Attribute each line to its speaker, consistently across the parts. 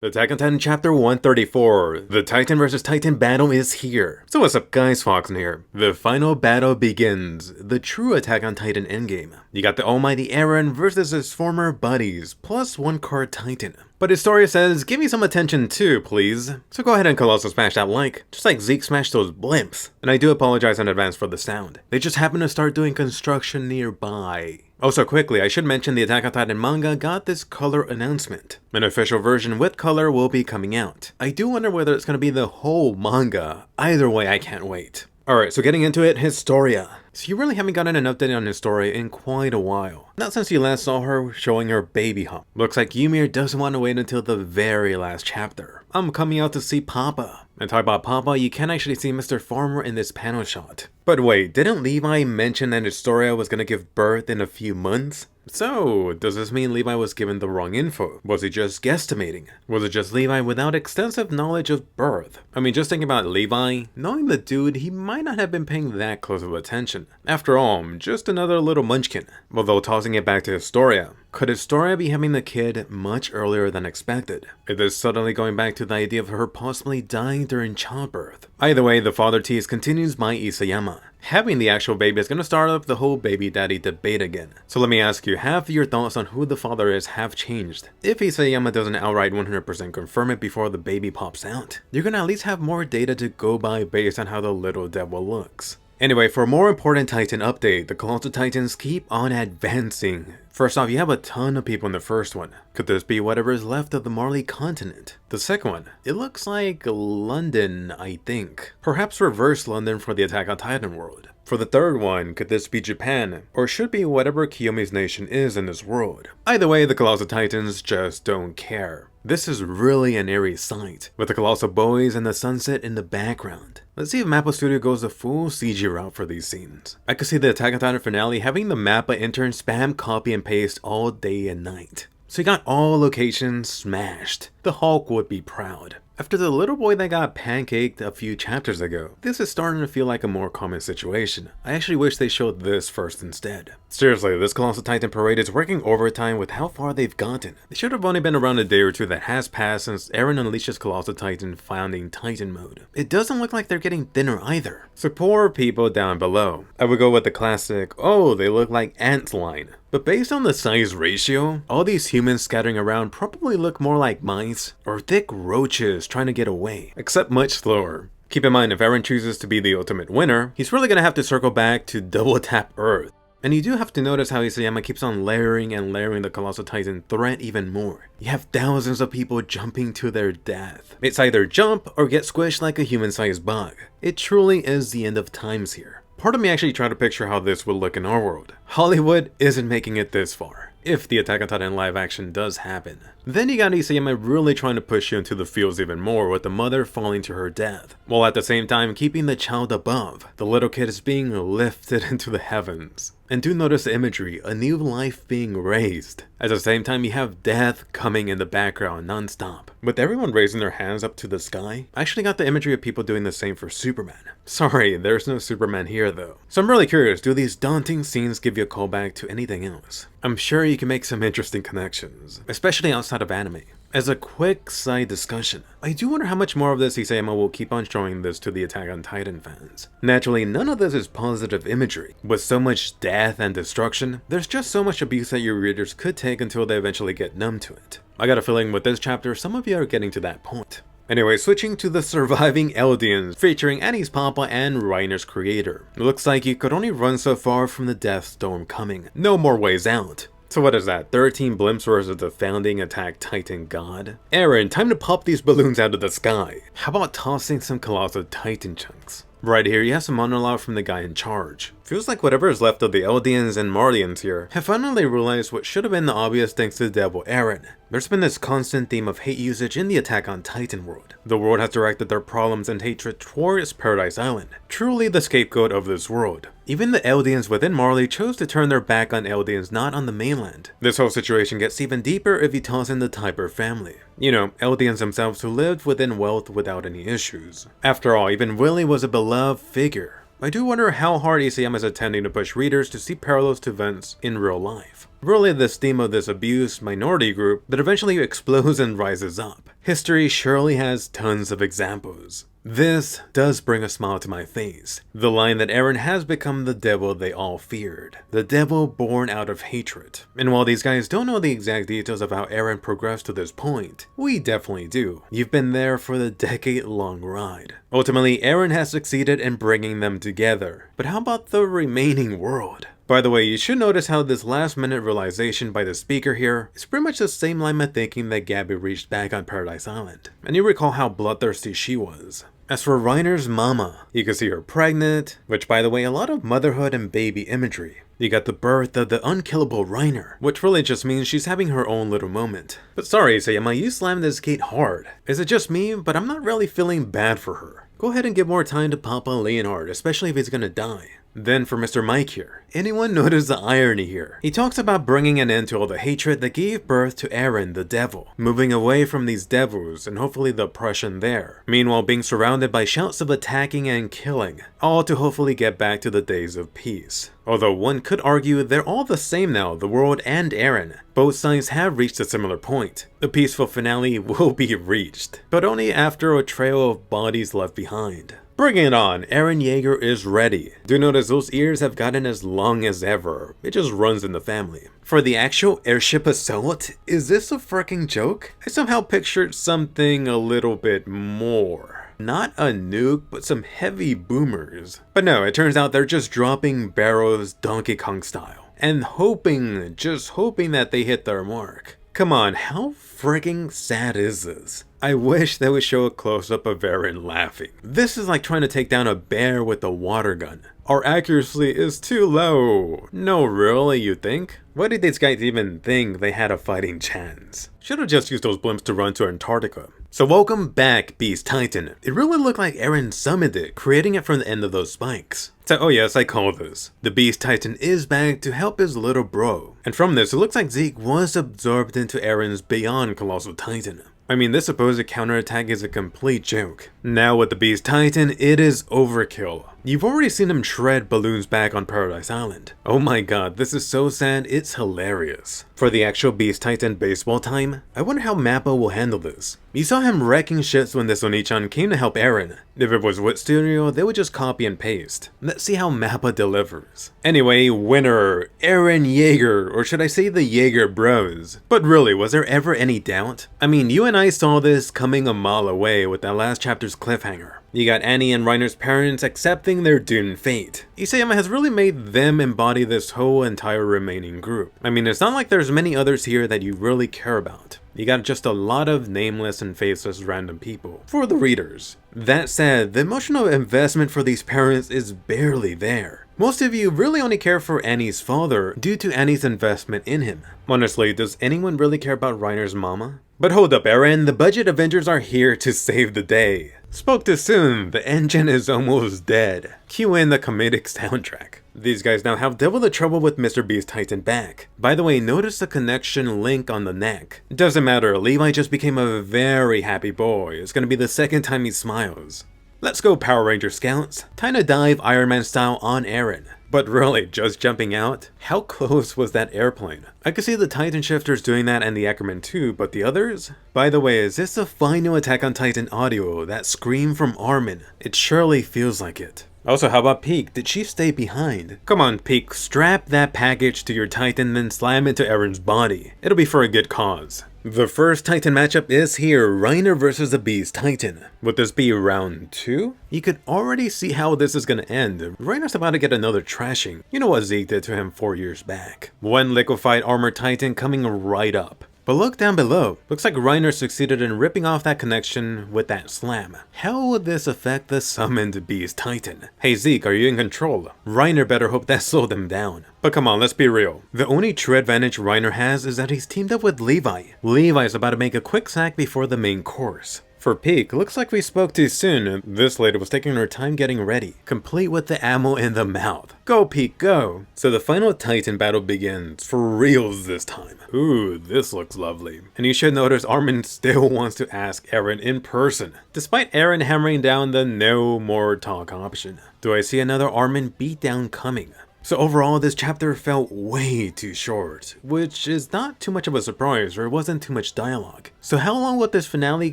Speaker 1: Attack on Titan Chapter 134, the Titan vs Titan battle is here. So what's up guys, Foxen here. The final battle begins, the true Attack on Titan endgame. You got the almighty Eren versus his former buddies, plus one card Titan. But Historia says, give me some attention too, please. So go ahead and colossal smash that like, just like Zeke smashed those blimps. And I do apologize in advance for the sound. They just happen to start doing construction nearby. Also quickly, I should mention the Attack on Titan manga got this color announcement. An official version with color will be coming out. I do wonder whether it's going to be the whole manga. Either way, I can't wait. Alright, so getting into it, Historia. So you really haven't gotten an update on Historia in quite a while. Not since you last saw her showing her baby hump. Looks like Ymir doesn't want to wait until the very last chapter. I'm coming out to see Papa. And talk about Papa, you can actually see Mr. Farmer in this panel shot. But wait, didn't Levi mention that Historia was gonna give birth in a few months? So, does this mean Levi was given the wrong info? Was he just guesstimating? Was it just Levi without extensive knowledge of birth? I mean, just thinking about Levi, knowing the dude, he might not have been paying that close of attention. After all, just another little munchkin. Although tossing it back to Historia, could Historia be having the kid much earlier than expected? Is this suddenly going back to the idea of her possibly dying during childbirth? Either way, the father tease continues by Isayama. Having the actual baby is going to start up the whole baby daddy debate again. So let me ask you, have your thoughts on who the father is have changed? If Isayama doesn't outright 100% confirm it before the baby pops out, you're going to at least have more data to go by based on how the little devil looks. Anyway, for a more important Titan update, the Colossal Titans keep on advancing. First off, you have a ton of people in the first one. Could this be whatever is left of the Marley continent? The second one, it looks like London, I think. Perhaps reverse London for the Attack on Titan world. For the third one, could this be Japan, or should be whatever Kiyomi's nation is in this world? Either way, the Colossal Titans just don't care. This is really an eerie sight, with the Colossal Boys and the sunset in the background. Let's see if Mappa Studio goes the full CG route for these scenes. I could see the Attack on Titan finale having the Mappa intern spam copy and paste all day and night. So you got all locations smashed. The Hulk would be proud. After the little boy that got pancaked a few chapters ago, this is starting to feel like a more common situation. I actually wish they showed this first instead. Seriously, this Colossal Titan parade is working overtime with how far they've gotten. They should have only been around a day or two that has passed since Eren unleashes Colossal Titan founding Titan mode. It doesn't look like they're getting thinner either. So poor people down below. I would go with the classic, oh, they look like ants line. But based on the size ratio, all these humans scattering around probably look more like mice or thick roaches trying to get away, except much slower. Keep in mind, if Eren chooses to be the ultimate winner, he's really gonna have to circle back to double tap Earth. And you do have to notice how Isayama keeps on layering and layering the Colossal Titan threat even more. You have thousands of people jumping to their death. It's either jump or get squished like a human-sized bug. It truly is the end of times here. Part of me actually tried to picture how this would look in our world. Hollywood isn't making it this far, if the Attack on Titan live action does happen. Then you got Isayama really trying to push you into the fields even more with the mother falling to her death, while at the same time keeping the child above. The little kid is being lifted into the heavens. And do notice the imagery, a new life being raised. At the same time, you have death coming in the background non-stop. With everyone raising their hands up to the sky, I actually got the imagery of people doing the same for Superman. Sorry, there's no Superman here though. So I'm really curious, do these daunting scenes give you a callback to anything else? I'm sure you can make some interesting connections, especially outside of anime. As a quick side discussion, I do wonder how much more of this Isayama will keep on showing this to the Attack on Titan fans. Naturally, none of this is positive imagery. With so much death and destruction, there's just so much abuse that your readers could take until they eventually get numb to it. I got a feeling with this chapter, some of you are getting to that point. Anyway, switching to the Surviving Eldians, featuring Annie's papa and Reiner's creator. It looks like you could only run so far from the death storm coming. No more ways out. So what is that, 13 blimps versus the founding Attack Titan god? Eren, time to pop these balloons out of the sky. How about tossing some Colossal Titan chunks? Right here, you have some monologue from the guy in charge. Feels like whatever is left of the Eldians and Marlians here have finally realized what should have been the obvious thanks to the devil Eren. There's been this constant theme of hate usage in the Attack on Titan world. The world has directed their problems and hatred towards Paradise Island, truly the scapegoat of this world. Even the Eldians within Marley chose to turn their back on Eldians not on the mainland. This whole situation gets even deeper if you toss in the Typer family. You know, Eldians themselves who lived within wealth without any issues. After all, even Willy was a beloved figure. I do wonder how hard Isayama is attempting to push readers to see parallels to events in real life. Really the theme of this abused minority group that eventually explodes and rises up. History surely has tons of examples. This does bring a smile to my face. The line that Eren has become the devil they all feared. The devil born out of hatred. And while these guys don't know the exact details of how Eren progressed to this point, we definitely do. You've been there for the decade-long ride. Ultimately, Eren has succeeded in bringing them together. But how about the remaining world? By the way, you should notice how this last-minute realization by the speaker here is pretty much the same line of thinking that Gabby reached back on Paradise Island. And you recall how bloodthirsty she was. As for Reiner's mama, you can see her pregnant, which by the way, a lot of motherhood and baby imagery. You got the birth of the unkillable Reiner, which really just means she's having her own little moment. But sorry, Sayama, you slammed this gate hard. Is it just me? But I'm not really feeling bad for her. Go ahead and give more time to Papa Leonhard, especially if he's gonna die. Then for Mr. Mike here, anyone notice the irony here? He talks about bringing an end to all the hatred that gave birth to Eren the devil, moving away from these devils and hopefully the oppression there. Meanwhile being surrounded by shouts of attacking and killing, all to hopefully get back to the days of peace. Although one could argue they're all the same now, the world and Eren. Both sides have reached a similar point. The peaceful finale will be reached, but only after a trail of bodies left behind. Bring it on, Eren Yeager is ready. Do notice those ears have gotten as long as ever. It just runs in the family. For the actual airship assault, is this a freaking joke? I somehow pictured something a little bit more. Not a nuke, but some heavy boomers. But no, it turns out they're just dropping barrels Donkey Kong style. And hoping, just hoping that they hit their mark. Come on, how freaking sad is this? I wish they would show a close-up of Eren laughing. This is like trying to take down a bear with a water gun. Our accuracy is too low. No, really, you think? Why did these guys even think they had a fighting chance? Should've just used those blimps to run to Antarctica. So welcome back, Beast Titan. It really looked like Eren summoned it, creating it from the end of those spikes. So, oh yes, I call this. The Beast Titan is back to help his little bro. And from this, it looks like Zeke was absorbed into Eren's Beyond Colossal Titan. I mean, this supposed counterattack is a complete joke. Now with the Beast Titan, it is overkill. You've already seen him shred balloons back on Paradise Island. Oh my god, this is so sad, it's hilarious. For the actual Beast Titan baseball time, I wonder how Mappa will handle this. You saw him wrecking shits when this Oni-chan came to help Eren. If it was Wit Studio, they would just copy and paste. Let's see how Mappa delivers. Anyway, winner, Eren Yeager, or should I say the Yeager Bros. But really, was there ever any doubt? I mean, you and I saw this coming a mile away with that last chapter's cliffhanger. You got Annie and Reiner's parents accepting their doomed fate. Isayama has really made them embody this whole entire remaining group. I mean, it's not like there's many others here that you really care about. You got just a lot of nameless and faceless random people for the readers. That said, the emotional investment for these parents is barely there. Most of you really only care for Annie's father due to Annie's investment in him. Honestly, does anyone really care about Reiner's mama? But hold up, Eren, the budget Avengers are here to save the day. Spoke too soon, the engine is almost dead. Cue in the comedic soundtrack. These guys now have double the trouble with Mr. Beast Titan back. By the way, notice the connection link on the neck. Doesn't matter, Levi just became a very happy boy. It's gonna be the second time he smiles. Let's go Power Ranger Scouts. Time to dive Iron Man style on Eren. But really, just jumping out? How close was that airplane? I could see the Titan Shifters doing that and the Ackerman too, but the others? By the way, is this the final Attack on Titan audio, that scream from Armin? It surely feels like it. Also, how about Pieck? Did she stay behind? Come on, Pieck, strap that package to your Titan, then slam it to Eren's body. It'll be for a good cause. The first Titan matchup is here, Reiner versus the Beast Titan. Would this be round 2? You could already see how this is gonna end. Reiner's about to get another trashing. You know what Zeke did to him 4 years back. One liquefied armored Titan coming right up. But look down below. Looks like Reiner succeeded in ripping off that connection with that slam. How would this affect the summoned Beast Titan? Hey Zeke, are you in control? Reiner better hope that slowed them down. But come on, let's be real. The only true advantage Reiner has is that he's teamed up with Levi. Levi's about to make a quick sack before the main course. For Pieck, looks like we spoke too soon. This lady was taking her time getting ready, complete with the ammo in the mouth. Go Pieck, go! So the final Titan battle begins, for reals this time. Ooh, this looks lovely. And you should notice Armin still wants to ask Eren in person, despite Eren hammering down the no more talk option. Do I see another Armin beatdown coming? So overall, this chapter felt way too short, which is not too much of a surprise, or it wasn't too much dialogue. So how long will this finale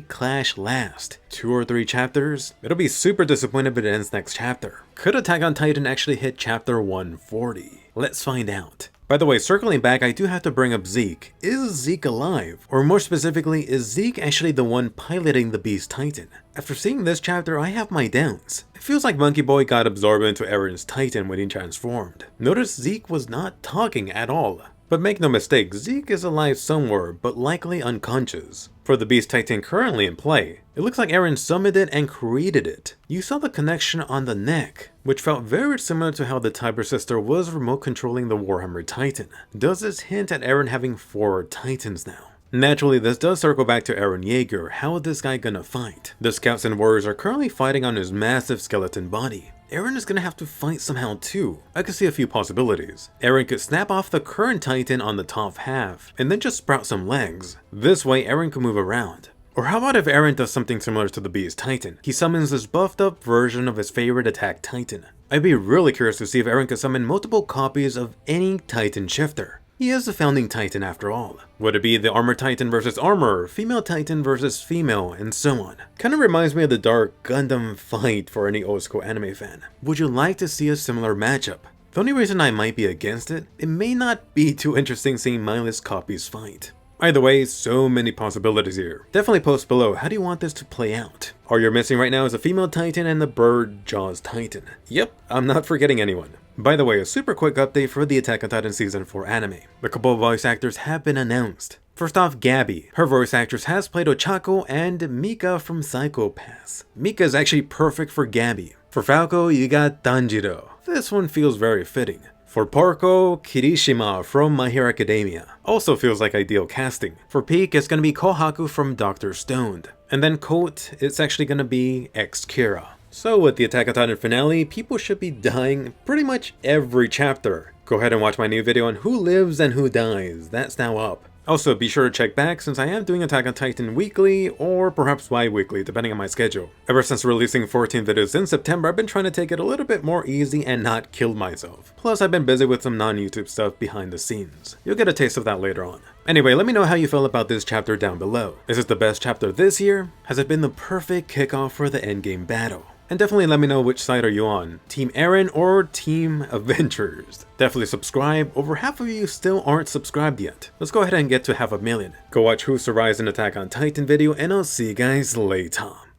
Speaker 1: clash last? 2 or 3 chapters? It'll be super disappointing if it ends next chapter. Could Attack on Titan actually hit chapter 140? Let's find out. By the way, circling back, I do have to bring up Zeke. Is Zeke alive? Or more specifically, is Zeke actually the one piloting the Beast Titan? After seeing this chapter, I have my doubts. It feels like Monkey Boy got absorbed into Eren's Titan when he transformed. Notice Zeke was not talking at all. But make no mistake, Zeke is alive somewhere, but likely unconscious. For the Beast Titan currently in play, it looks like Eren summoned it and created it. You saw the connection on the neck, which felt very similar to how the Tiber sister was remote controlling the Warhammer Titan. Does this hint at Eren having 4 Titans now? Naturally, this does circle back to Eren Yeager. How is this guy gonna fight? The scouts and warriors are currently fighting on his massive skeleton body. Eren is gonna have to fight somehow too. I could see a few possibilities. Eren could snap off the current Titan on the top half, and then just sprout some legs. This way, Eren can move around. Or how about if Eren does something similar to the Beast Titan? He summons this buffed up version of his favorite attack Titan. I'd be really curious to see if Eren could summon multiple copies of any Titan shifter. He is the founding Titan after all. Would it be the Armor Titan versus Armor, Female Titan versus Female, and so on? Kinda reminds me of the Dark Gundam fight for any old school anime fan. Would you like to see a similar matchup? The only reason I might be against it, it may not be too interesting seeing mindless copies fight. Either way, so many possibilities here. Definitely post below, how do you want this to play out? All you're missing right now is a Female Titan and the Bird Jaws Titan. Yep, I'm not forgetting anyone. By the way, a super quick update for the Attack on Titan Season 4 anime. A couple of voice actors have been announced. First off, Gabby. Her voice actress has played Ochako and Mika from Psycho Pass. Mika is actually perfect for Gabby. For Falco, you got Tanjiro. This one feels very fitting. For Porco, Kirishima from My Hero Academia. Also feels like ideal casting. For Peak, it's gonna be Kohaku from Dr. Stoned. And then Coat, it's actually gonna be ex-Kira. So with the Attack on Titan finale, people should be dying pretty much every chapter. Go ahead and watch my new video on who lives and who dies. That's now up. Also, be sure to check back since I am doing Attack on Titan weekly or perhaps bi-weekly depending on my schedule. Ever since releasing 14 videos in September, I've been trying to take it a little bit more easy and not kill myself. Plus, I've been busy with some non-YouTube stuff behind the scenes. You'll get a taste of that later on. Anyway, let me know how you feel about this chapter down below. Is this the best chapter this year? Has it been the perfect kickoff for the endgame battle? And definitely let me know which side are you on, Team Eren or Team Avengers. Definitely subscribe, over half of you still aren't subscribed yet. Let's go ahead and get to 500,000. Go watch Who Survives an Attack on Titan video and I'll see you guys later.